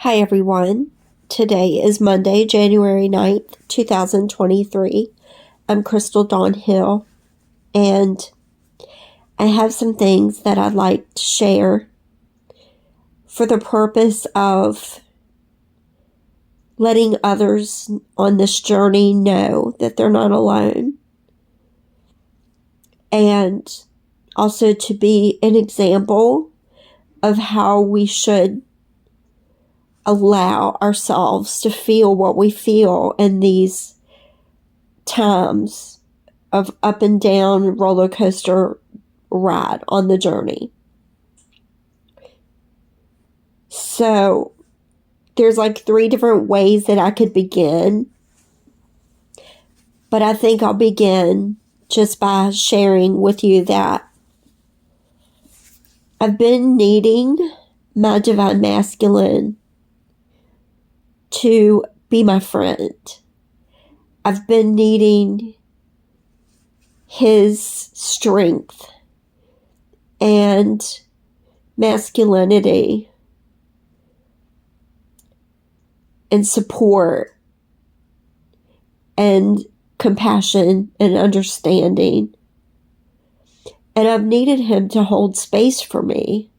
Hi everyone. Today is Monday, January 9th, 2023. I'm Crystal Dawn Hill, and I have some things that I'd like to share for the purpose of letting others on this journey know that they're not alone, and also to be an example of how we should allow ourselves to feel what we feel in these times of up and down roller coaster ride on the journey. So there's like 3 different ways that I could begin, but I think I'll begin just by sharing with you that I've been needing my divine masculine to be my friend. I've been needing his strength and masculinity and support and compassion and understanding. And I've needed him to hold space for me,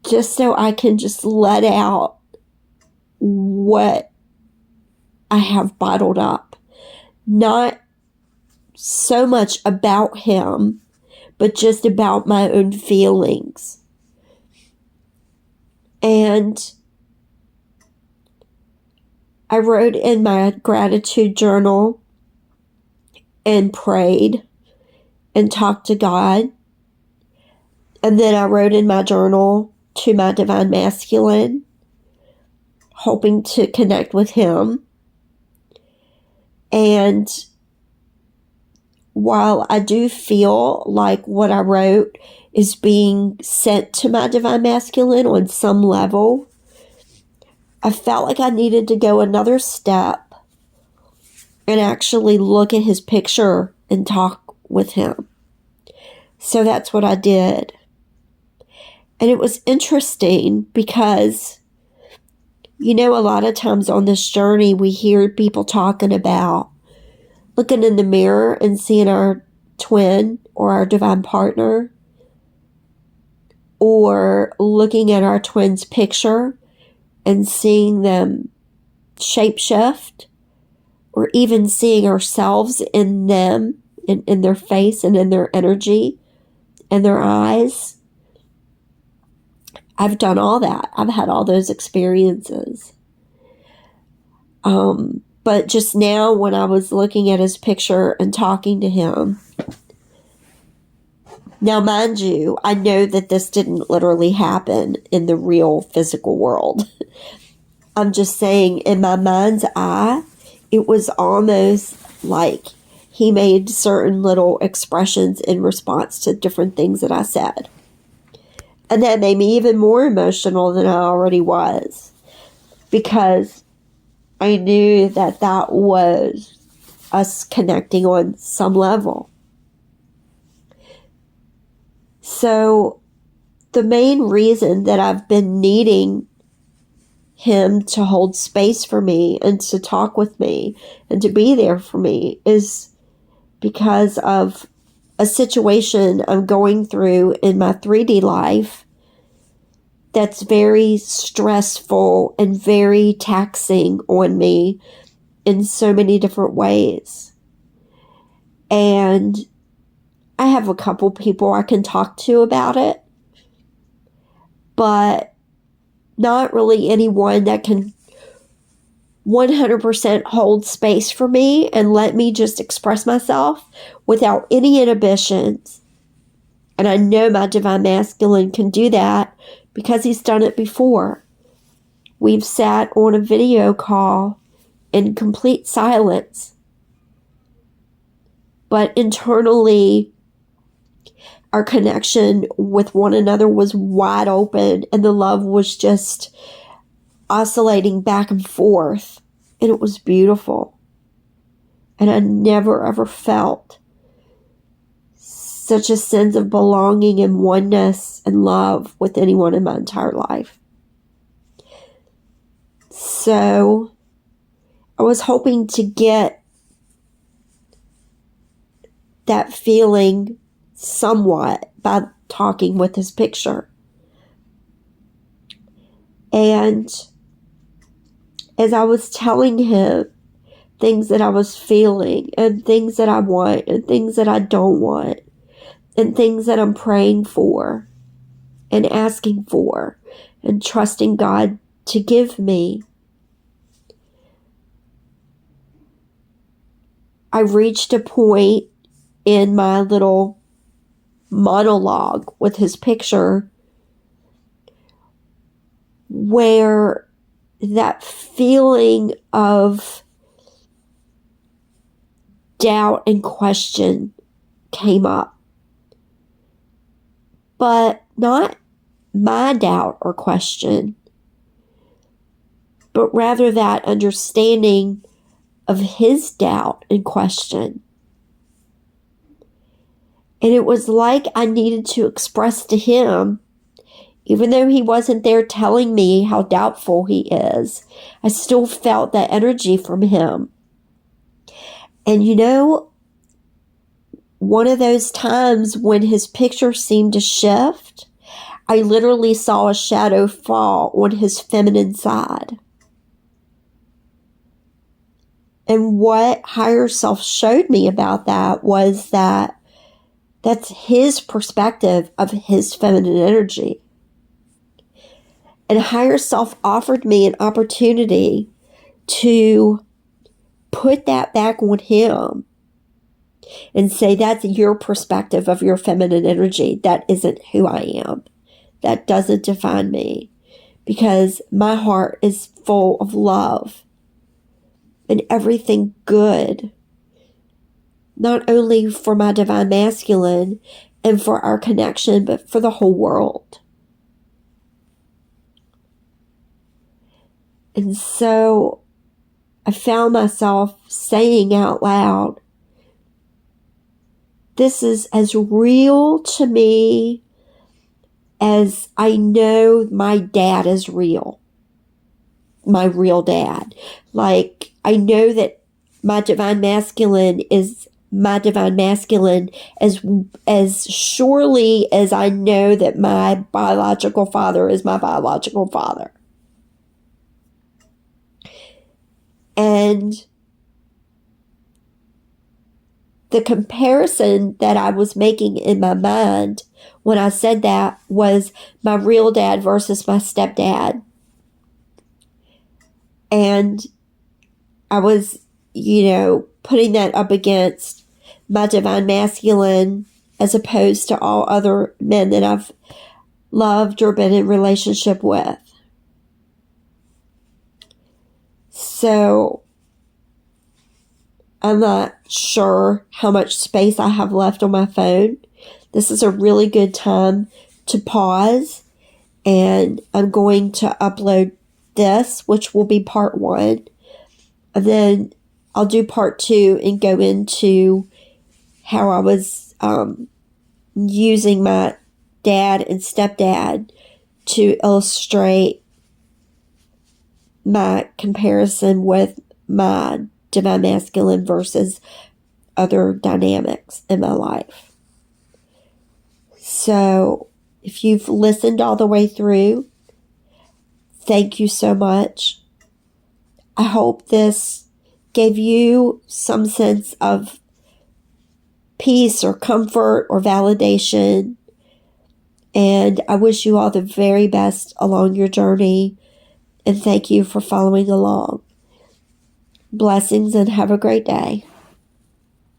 just so I can just let out what I have bottled up. Not so much about him, but just about my own feelings. And I wrote in my gratitude journal and prayed and talked to God. And then I wrote in my journal to my divine masculine, hoping to connect with him. And while I do feel like what I wrote is being sent to my divine masculine on some level, I felt like I needed to go another step and actually look at his picture and talk with him. So that's what I did. And it was interesting because, a lot of times on this journey, we hear people talking about looking in the mirror and seeing our twin or our divine partner, or looking at our twin's picture and seeing them shapeshift, or even seeing ourselves in them, in their face and in their energy and their eyes. I've done all that. I've had all those experiences. But just now, when I was looking at his picture and talking to him, now mind you, I know that this didn't literally happen in the real physical world. I'm just saying, in my mind's eye, it was almost like he made certain little expressions in response to different things that I said. And that made me even more emotional than I already was, because I knew that that was us connecting on some level. So the main reason that I've been needing him to hold space for me and to talk with me and to be there for me is because of a situation I'm going through in my 3D life that's very stressful and very taxing on me in so many different ways. And I have a couple people I can talk to about it, but not really anyone that can 100% hold space for me and let me just express myself without any inhibitions. And I know my divine masculine can do that because he's done it before. We've sat on a video call in complete silence, but internally our connection with one another was wide open, and the love was just oscillating back and forth, and it was beautiful. And I never ever felt such a sense of belonging and oneness and love with anyone in my entire life. So I was hoping to get that feeling somewhat by talking with his picture. And as I was telling him things that I was feeling and things that I want and things that I don't want and things that I'm praying for and asking for and trusting God to give me, I reached a point in my little monologue with his picture where that feeling of doubt and question came up. But not my doubt or question, but rather that understanding of his doubt and question. And it was like I needed to express to him, even though he wasn't there telling me how doubtful he is, I still felt that energy from him. And you know, one of those times when his picture seemed to shift, I literally saw a shadow fall on his feminine side. And what higher self showed me about that was that that's his perspective of his feminine energy. And higher self offered me an opportunity to put that back on him and say, that's your perspective of your feminine energy. That isn't who I am. That doesn't define me, because my heart is full of love and everything good, not only for my divine masculine and for our connection, but for the whole world. And so I found myself saying out loud, this is as real to me as I know my dad is real. My real dad. Like, I know that my divine masculine is my divine masculine as surely as I know that my biological father is my biological father. And the comparison that I was making in my mind when I said that was my real dad versus my stepdad. And I was, putting that up against my divine masculine as opposed to all other men that I've loved or been in relationship with. So I'm not sure how much space I have left on my phone. This is a really good time to pause, and I'm going to upload this, which will be part 1. And then I'll do part 2 and go into how I was using my dad and stepdad to illustrate my comparison with my divine masculine versus other dynamics in my life. So if you've listened all the way through, thank you so much. I hope this gave you some sense of peace or comfort or validation. And I wish you all the very best along your journey. And thank you for following along. Blessings and have a great day.